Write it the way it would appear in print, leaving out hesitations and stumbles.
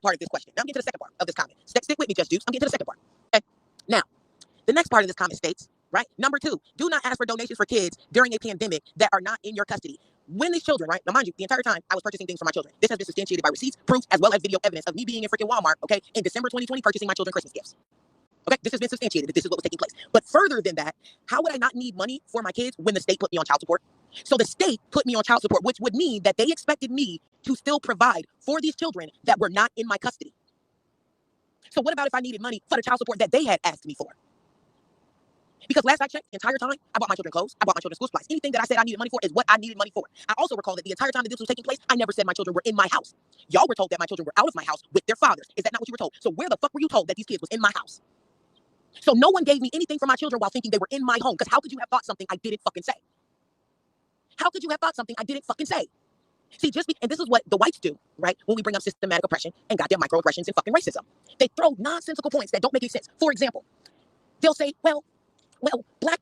part of this question. Now I'm getting to the second part of this comment. Stick with me, Just Juice. I'm getting to the second part. Okay. Now, the next part of this comment states, right? Number 2, do not ask for donations for kids during a pandemic that are not in your custody. When these children, right? Now, mind you, the entire time I was purchasing things for my children. This has been substantiated by receipts, proof, as well as video evidence of me being in freaking Walmart, okay, in December 2020, purchasing my children Christmas gifts. Okay, this has been substantiated that this is what was taking place. But further than that, how would I not need money for my kids when the state put me on child support? So the state put me on child support, which would mean that they expected me to still provide for these children that were not in my custody. So what about if I needed money for the child support that they had asked me for? Because last I checked, the entire time, I bought my children clothes, I bought my children school supplies. Anything that I said I needed money for is what I needed money for. I also recall that the entire time that this was taking place, I never said my children were in my house. Y'all were told that my children were out of my house with their fathers. Is that not what you were told? So where the fuck were you told that these kids was in my house? So no one gave me anything for my children while thinking they were in my home. Because how could you have thought something I didn't fucking say? How could you have thought something I didn't fucking say? See, and this is what the whites do, right? When we bring up systematic oppression and goddamn microaggressions and fucking racism. They throw nonsensical points that don't make any sense. For example, they'll say, well, black